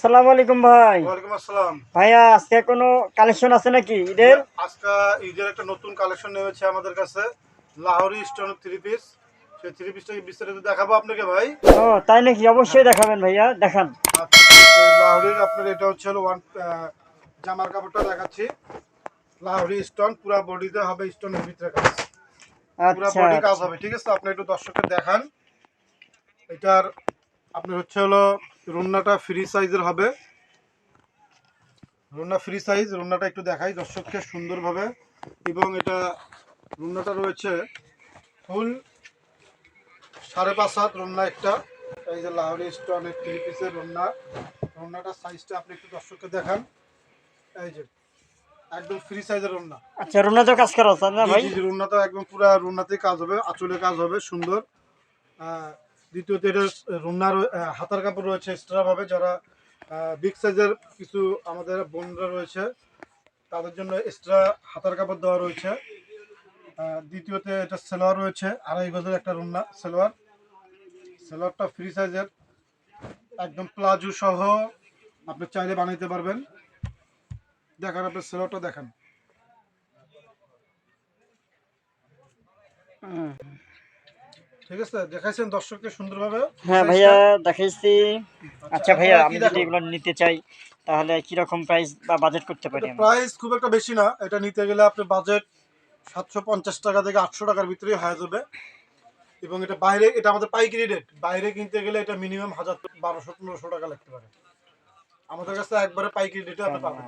আসসালামু আলাইকুম ভাই। ওয়ালাইকুম আসসালাম। ভাইয়া আজকে কোনো কালেকশন আছে নাকি ঈদের? আজকে ঈদের একটা নতুন কালেকশন নেমেছে আমাদের কাছে, লাহোরি স্টোন থ্রি পিস। সেই থ্রি পিসটাকে বিস্তারিত দেখাবো আপনাকে ভাই। ও তাই নাকি? অবশ্যই দেখাবেন ভাইয়া, দেখান। আচ্ছা, এই লাহোরির আপনার এটা হচ্ছে হলো জামার কাপড়টা দেখাচ্ছি। লাহোরি স্টোন পুরা বডিতে হবে, স্টোনের ভিতরে কাজ, পুরা আচ্ছা বডি কাজ আচ্ছা। হবে। ঠিক আছে, আপনি একটু দর্শককে দেখান। এটার আপনার হচ্ছে হলো রুন্নাটা ফ্রি সাইজের হবে। রুন্না ফ্রি সাইজ, রুন্নাটা একটু দেখাই দর্শককে সুন্দরভাবে। এবং এটা রুন্নাটা রয়েছে ফুল 5.5 হাত রুন্না একটা। এই যে লাহোরি স্টোনের থ্রি পিসের রুন্না, রুন্নাটার সাইজটা আপনি একটু দর্শককে দেখান। এই যে একদম ফ্রি সাইজের রুন্না। আচ্ছা, রুনা তো কাজ করা আছে না জি ভাই? জি জি, রুন্না তো একদম পুরা রুন্নাতেই কাজ হবে, আঁচলে কাজ হবে সুন্দর। দ্বিতীয়ত এটা রুন্নার হাতার কাপড় রয়েছে এক্সট্রা ভাবে, যারা বিগ সাইজের কিছু আমাদের বোনরা রয়েছে তাদের জন্য এক্সট্রা হাতার কাপড় দেওয়া রয়েছে। দ্বিতীয়তে এটা সেলোয়ার রয়েছে, 2.5 গজের একটা রুন্না সেলোয়ার। সেলোয়ারটা ফ্রি সাইজের, একদম প্লাজো সহ আপনি চাইলে বানাইতে পারবেন। দেখান, আপনি সেলোয়ারটা দেখান। হুম। ঠিক আছে, দেখাইছেন দর্শককে সুন্দরভাবে হ্যাঁ সাইজটা। ভাইয়া, দেখাইছি। আচ্ছা, আচ্ছা এরপরে ভাইয়া, কি আমি যদি দেখাবো? এগুলো নিতে চাই তাহলে কিরকম প্রাইস বা বাজেট করতে পারি এটা আমি? প্রাইস খুব একটা বেশি না, এটা নিতে গেলে আপনার বাজেট 750 টাকা থেকে 800 টাকার ভিতরেই হয়ে যাবে। এবং এটা বাইরে, এটা আমাদের পাইকারি রেট, বাইরে কিনতে গেলে এটা মিনিমাম 1200-1500 টাকা লাগতে পারে। আমাদের কাছে একবারে পাইকারি রেটে আপনি পাবেন।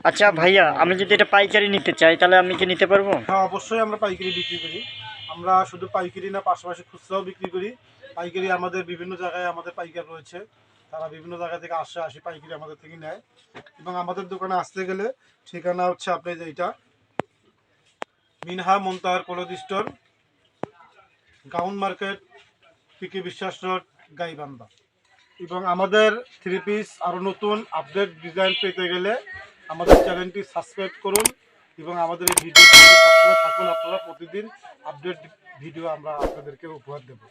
আচ্ছা ভাইয়া, আমি যদি এটা পাইকারি নিতে চাই তাহলে আমি কি নিতে পারবো? হ্যাঁ, অবশ্যই আমরা পাইকারি বিক্রি করি। আমরা শুধু পাইকারি না, পাশাপাশি খুচরাও বিক্রি করি। পাইকারি আমাদের বিভিন্ন জায়গায় আমাদের পাইকার রয়েছে, তারা বিভিন্ন জায়গা থেকে আসি পাইকারি আমাদের থেকে নেয়। এবং আমাদের দোকানে আসতে গেলে ঠিকানা হচ্ছে আপনি যে এটা মিনহা মুনতাহার ক্লথ স্টোর, গাউন মার্কেট, পিকে বিশ্বাস রোড, গাইবান্ধা। এবং আমাদের থ্রি পিস আরও নতুন আপডেট ডিজাইন পেতে গেলে আমাদের চ্যানেলটি সাবস্ক্রাইব করুন এবং আমাদের এই ভিডিও সবসময় থাকুন। আপনারা প্রতিদিন আপডেট ভিডিও আমরা আপনাদেরকে উপহার দেব।